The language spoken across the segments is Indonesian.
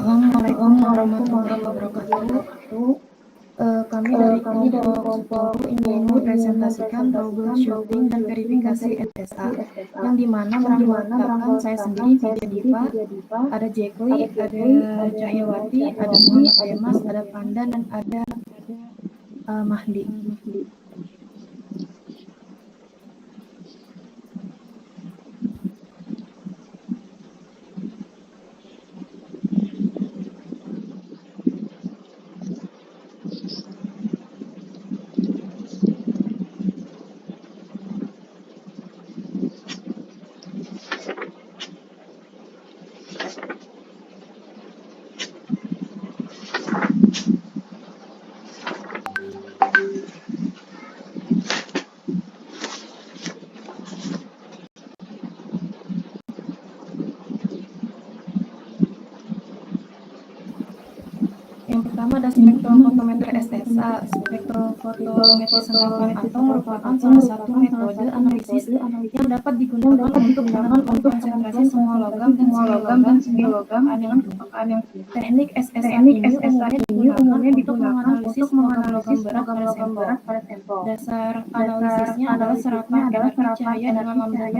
Assalamualaikum warahmatullahi wabarakatuh. Kami dari kelompok 10 ingin mempresentasikan troubleshooting dan verifikasi SSA, yang dimana beranggotakan saya sendiri, Vidya Diva, ada Jekli, ada Cahyawati, ada Muhammad Demas, ada Panda, dan ada Mahdi. Yang pertama ada spektrofotometer SSA. Spektrofotometri sengkapan atom merupakan salah satu metode analisis yang dapat digunakan untuk menentukan konsentrasi semua logam dan semi-logam dengan kepekaan yang tinggi. Teknik SSA ini umumnya digunakan untuk menganalisis logam berat pada sampel. Dasar analisisnya adalah serapan energi cahaya dengan lambda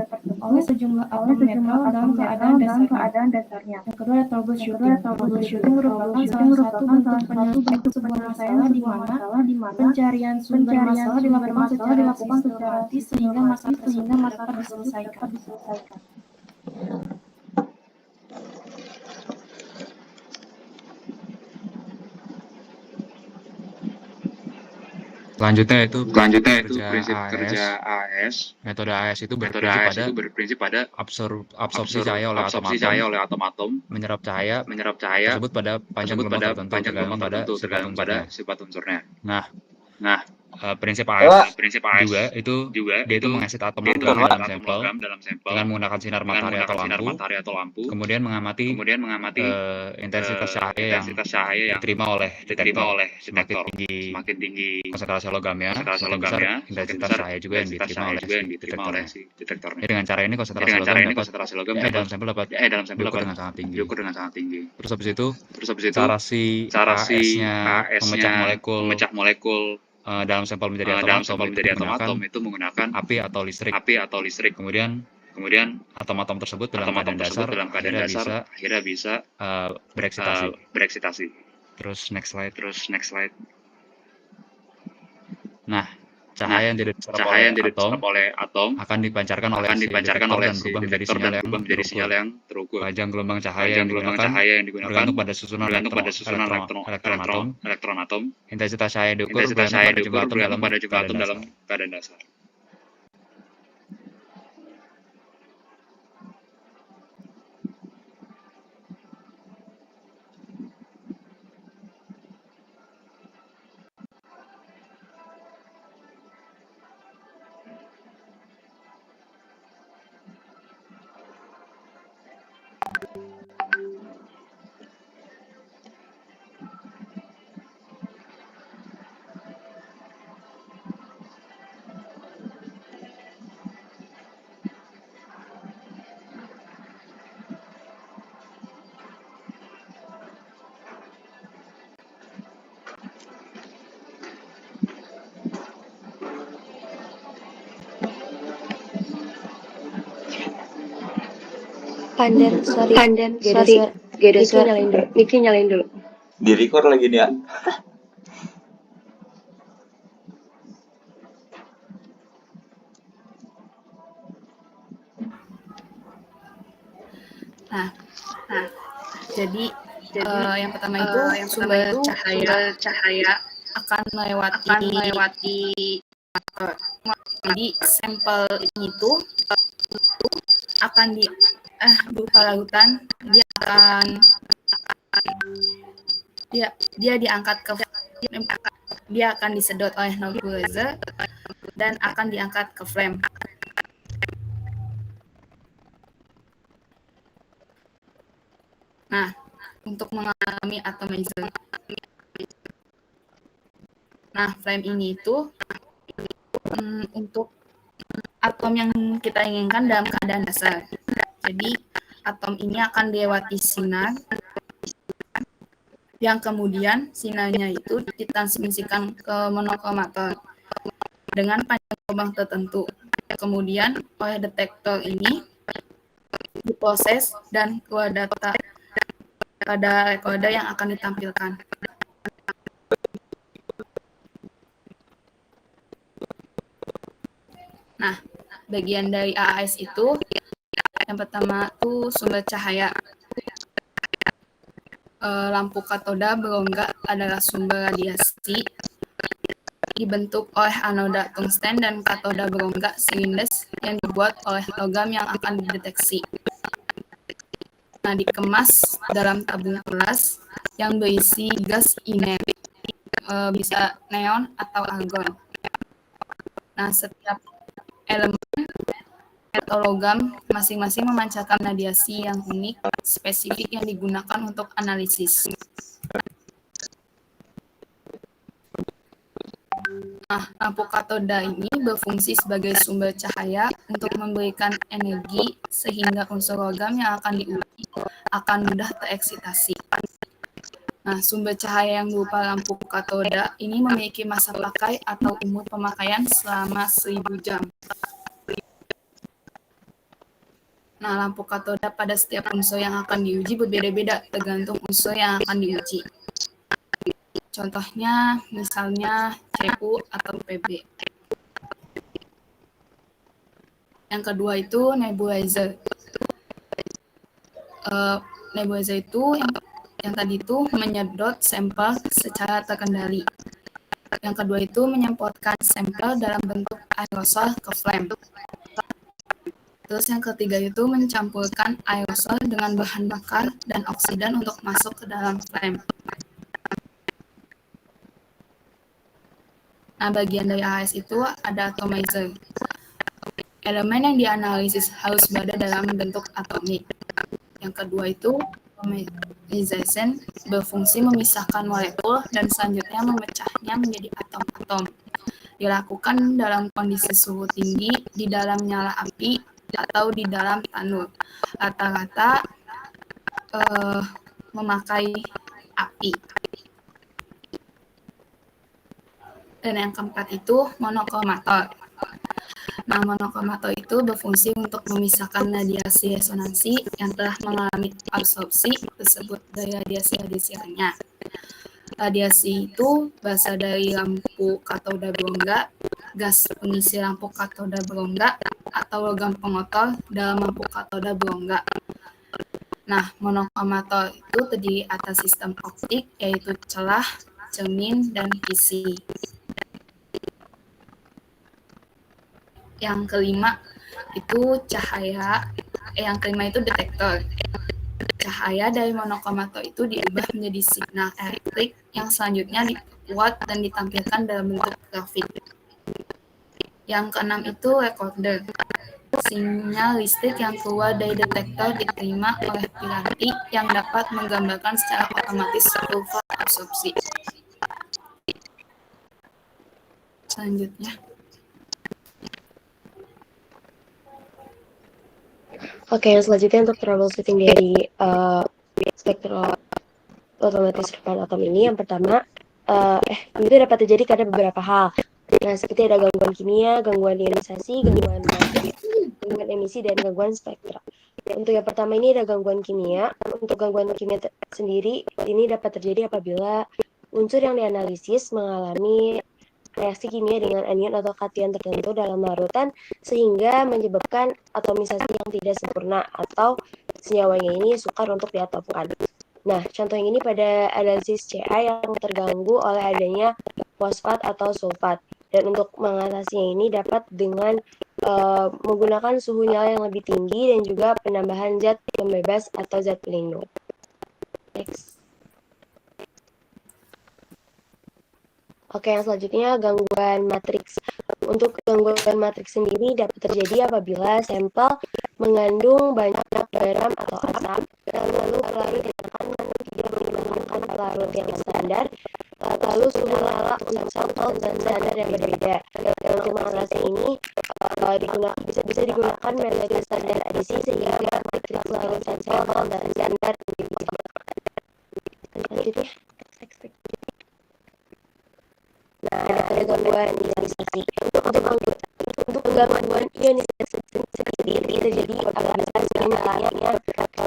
tertentu oleh sejumlah atom metal dalam keadaan dasarnya. Yang kedua ada troubleshooting. Troubleshooting merupakan salah satu bentuk penyelesaian sebuah masalah di mana pencarian sumber masalah dilakukan secara sistematis sehingga masalah tersebut dapat diselesaikan. Selanjutnya itu prinsip kerja AES. Metode AES itu berprinsip pada absorpsi cahaya oleh atom-atom, menyerap cahaya tersebut pada panjang gelombang tertentu tergantung pada sifat unsurnya. Nah, Nah, prinsip AES juga dia itu mengesit atom dalam sampel sampel dengan menggunakan sinar matahari atau lampu, kemudian mengamati intensitas cahaya yang diterima oleh detektor. Semakin tinggi konsentrasi logamnya, semakin besar intensitas cahaya juga yang diterima oleh si detektornya. Jadi dengan cara ini konsentrasi logam dalam sampel dapat diukur dengan sangat tinggi. Terus habis itu cara si AES-nya memecah molekul dalam sampel menjadi atom itu menggunakan api atau listrik. Kemudian atom-atom tersebut dalam keadaan dasar akhirnya bisa bereksitasi. Terus next slide. Nah, cahaya yang tidak diserap oleh atom akan dipancarkan oleh si detektor dan berubah menjadi sinyal yang terukur. Panjang gelombang cahaya yang digunakan bergantung pada susunan elektron atom. Intensitas cahaya yang diukur bergantung pada jumlah atom dalam keadaan dasar. Pandan, sorry, gede suara, mic-nya nyalain dulu. Di record lagi nih ya. Nah, jadi yang pertama itu sumber cahaya akan melewati jadi sampel ini tuh akan berupa lautan, dia akan disedot oleh nebulizer dan akan diangkat ke frame. Nah, untuk mengalami atomizer. Nah, frame ini itu untuk atom yang kita inginkan dalam keadaan dasar. Jadi, atom ini akan dilewati sinar yang kemudian sinyalnya itu ditransmisikan ke monokromator dengan panjang lubang tertentu. Kemudian oleh detektor ini diproses dan keluar data pada recorder yang akan ditampilkan. Nah, bagian dari AAS itu yang pertama itu sumber cahaya. Lampu katoda berongga adalah sumber radiasi dibentuk oleh anoda tungsten dan katoda berongga silinders yang dibuat oleh logam yang akan dideteksi. Nah, dikemas dalam tabung keras yang berisi gas inert, bisa neon atau argon. Nah, setiap elemen atau logam masing-masing memancarkan radiasi yang unik, spesifik yang digunakan untuk analisis. Nah, lampu katoda ini berfungsi sebagai sumber cahaya untuk memberikan energi sehingga unsur logam yang akan diuji akan mudah tereksitasi. Nah, sumber cahaya yang berupa lampu katoda ini memiliki masa pakai atau umur pemakaian selama 1000 jam. Nah, lampu katoda pada setiap unsur yang akan diuji berbeda-beda tergantung unsur yang akan diuji. Contohnya, misalnya CU atau PB. Yang kedua itu nebulizer. Nebulizer itu yang tadi itu menyedot sampel secara terkendali. Yang kedua itu menyemprotkan sampel dalam bentuk aerosol ke flame. Terus yang ketiga itu mencampurkan aerosol dengan bahan bakar dan oksidan untuk masuk ke dalam flame. Nah, bagian dari AAS itu ada atomizer. Elemen yang dianalisis harus berada dalam bentuk atomik. Yang kedua itu atomization, berfungsi memisahkan molekul dan selanjutnya memecahnya menjadi atom-atom. Dilakukan dalam kondisi suhu tinggi, di dalam nyala api, atau di dalam tanur. Rata-rata memakai api. Dan yang keempat itu monokromator. Nah, monokromator itu berfungsi untuk memisahkan radiasi resonansi yang telah mengalami absorpsi tersebut dari radiasi-radiasi lainnya. Radiasi itu berasal dari lampu katoda berongga, gas pengisi lampu katoda berongga, atau logam pengotor dalam lampu katoda berongga. Nah, monokromator itu terdiri atas sistem optik, yaitu celah, cermin, dan visi. Yang kelima itu cahaya, yang kelima itu detektor. Cahaya dari monokromator itu diubah menjadi signal elektrik yang selanjutnya dibuat dan ditampilkan dalam bentuk grafik. Yang keenam itu recorder. Sinyal listrik yang keluar dari detektor diterima oleh piranti yang dapat menggambarkan secara otomatis kurva absorpsi. Selanjutnya. Oke, yang selanjutnya untuk troubleshooting dari spektrometri serupaan atom ini, yang pertama, itu dapat terjadi karena beberapa hal. Nah, seperti ada gangguan kimia, gangguan ionisasi, gangguan emisi, dan gangguan spektra. Untuk yang pertama ini ada gangguan kimia. Untuk gangguan kimia sendiri, ini dapat terjadi apabila unsur yang dianalisis mengalami reaksi kimia dengan anion atau kation tertentu dalam larutan sehingga menyebabkan atomisasi yang tidak sempurna atau senyawanya ini sukar untuk diatomkan. Nah, contoh yang ini pada analisis Ca yang terganggu oleh adanya fosfat atau sulfat. Dan untuk mengatasinya ini dapat dengan menggunakan suhu nyala yang lebih tinggi dan juga penambahan zat pembebas atau zat pelindung. Next. Oke, yang selanjutnya gangguan matriks. Untuk gangguan matriks sendiri dapat terjadi apabila sampel mengandung banyak garam atau asam, lalu pelarut yang tidak menggunakan pelarut yang standar, lalu suhu nyala untuk sampel dan standar yang berbeda. Dan untuk mengatasi ini bisa digunakan metode standar adisi sehingga matriks larutan sampel dan standar digunakan. Selanjutnya.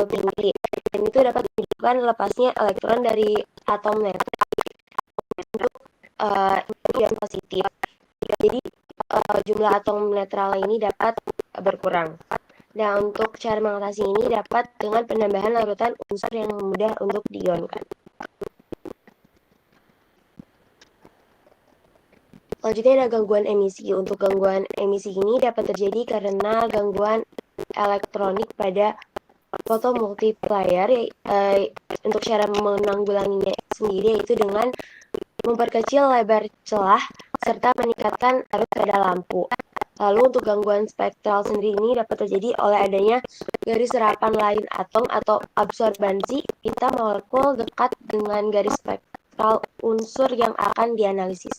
tinggi, dan itu dapat menunjukkan lepasnya elektron dari atom netral untuk ion positif. Jadi jumlah atom netral ini dapat berkurang. Nah, untuk cara mengatasi ini dapat dengan penambahan larutan unsur yang mudah untuk diionkan. Selanjutnya ada gangguan emisi. Untuk gangguan emisi ini dapat terjadi karena gangguan elektronik pada fotomultiplier. Untuk cara menanggulanginya sendiri yaitu dengan memperkecil lebar celah serta meningkatkan arus pada lampu. Lalu untuk gangguan spektral sendiri ini dapat terjadi oleh adanya garis serapan lain atom atau absorbansi pita molekul dekat dengan garis spektral unsur yang akan dianalisis.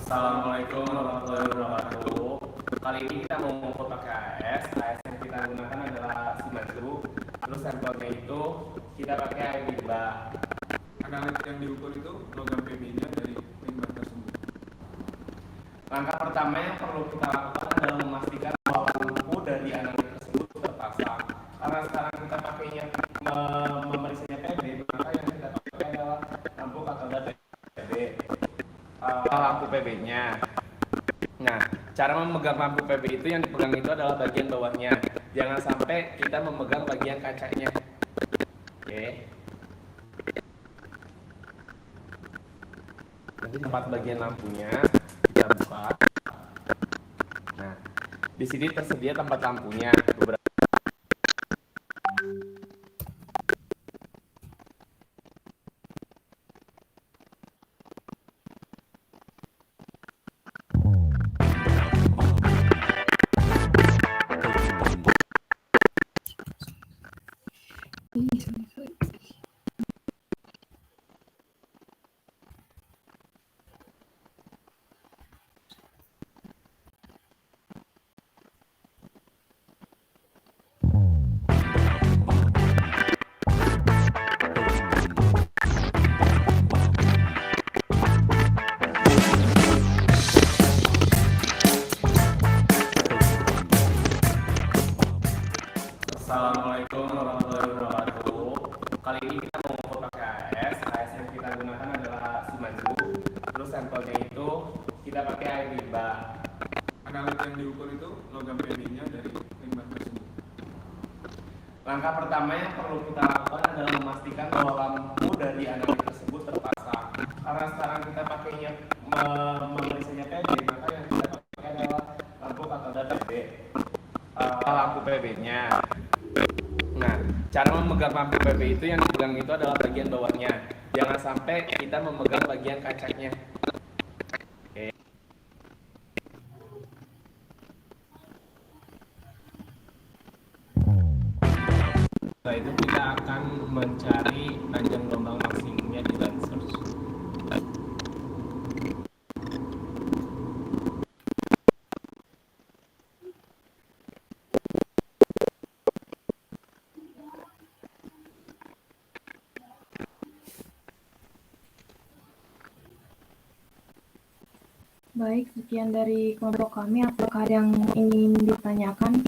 Assalamualaikum warahmatullahi wabarakatuh. Kali ini kita mau mengukur pakai AS. AS yang kita gunakan adalah Shimadzu. Terus sampelnya itu kita pakai air limbah. Analit yang diukur itu logam PB-nya dari limbah tersebut. Langkah pertama yang perlu kita lakukan adalah memastikan bahwa lampu dari analit tersebut terpasang. Karena sekarang kita pakainya memeriksanya PB, maka yang kita pakai adalah lampu katoda PB. Lampu PB-nya. Nah, cara memegang lampu PB itu yang dipegang itu adalah bagian bawahnya. Jangan sampai kita memegang bagian kacanya. Oke. Nanti tempat bagian lampunya kita buka. Nah, di sini tersedia tempat lampunya beberapa. Assalamualaikum warahmatullahi wabarakatuh. Kali ini kita mau mengukur pakai AS. AS yang kita gunakan adalah Shimadzu. Terus sampelnya itu kita pakai air limbah. Analit yang diukur itu logam PB-nya dari limbah tersebut. Langkah pertama yang perlu kita lakukan adalah memastikan bahwa lampu dari analit tersebut terpasang. Karena sekarang kita pakainya memeriksanya PB, maka yang kita pakai adalah lampu katoda PB. Lampu PB-nya. Nah, cara memegang lampu PB itu yang dipegang itu adalah bagian bawahnya. Jangan sampai kita memegang bagian kacanya. Oke. Setelah itu kita akan mencari panjang gelombang maksimumnya di line source. Baik, sekian dari kelompok kami. Apakah ada yang ingin ditanyakan?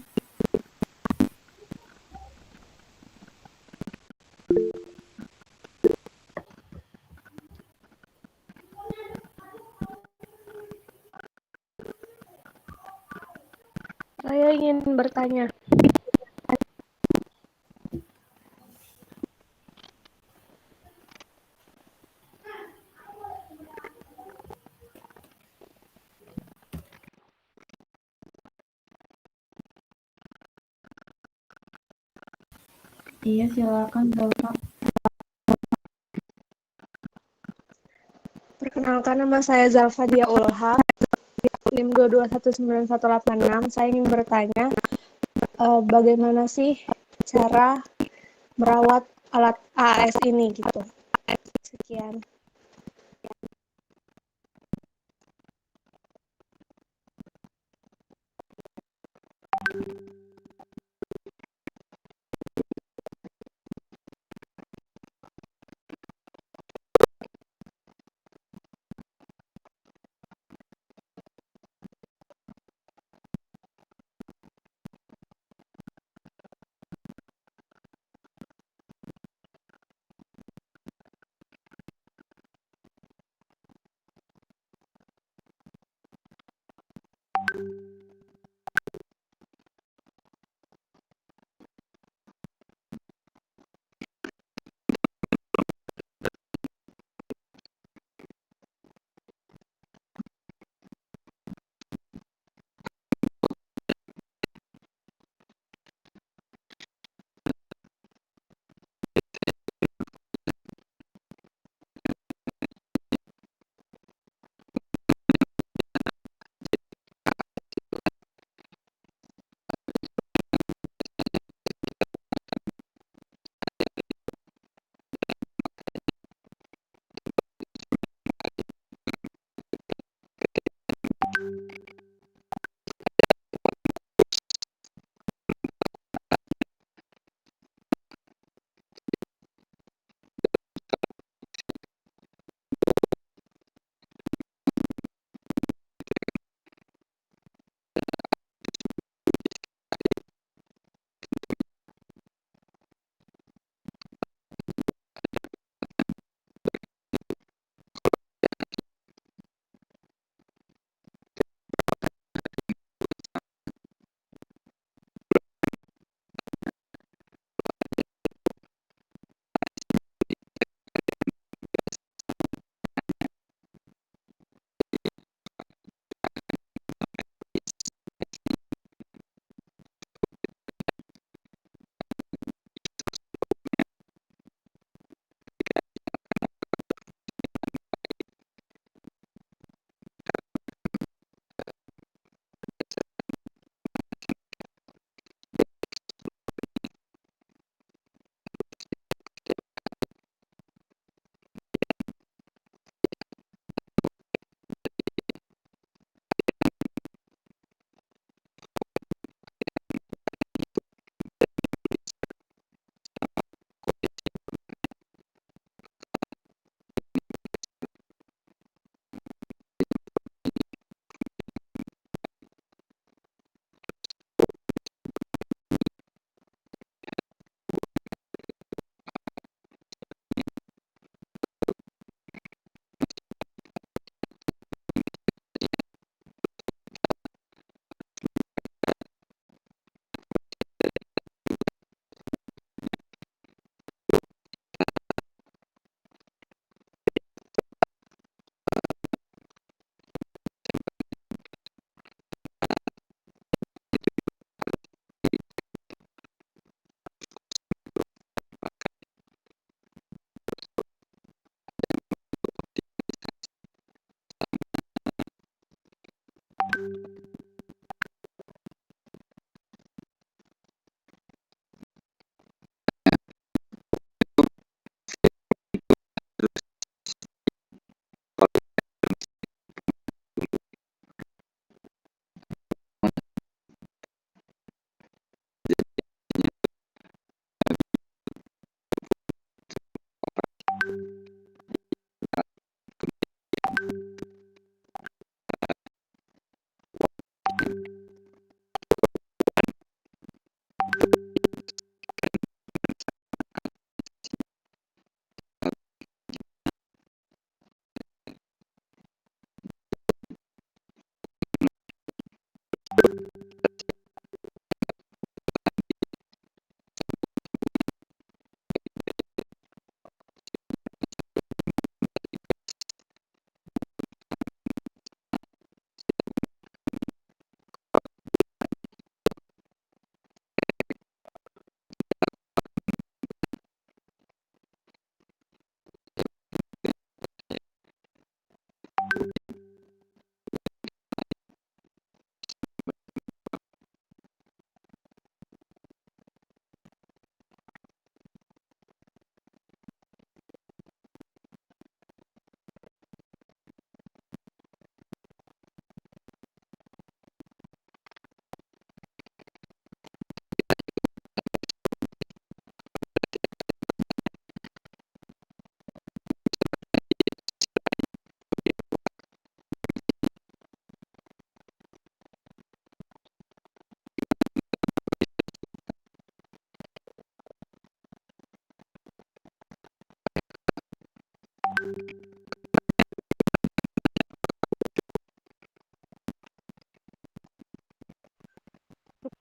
Saya ingin bertanya. Iya, silakan Bapak. Perkenalkan, nama saya Zalfadia Ulha, NIM 2219186. Saya ingin bertanya, bagaimana sih cara merawat alat AAS ini gitu. Sekian.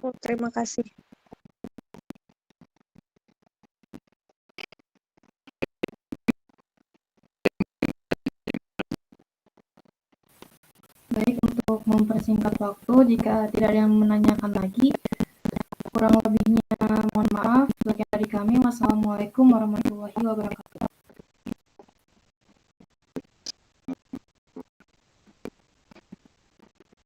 Terima kasih. Baik, untuk mempersingkat waktu, jika tidak ada yang menanyakan lagi, kurang lebihnya mohon maaf. Bagi adik kami, wassalamualaikum warahmatullahi wabarakatuh.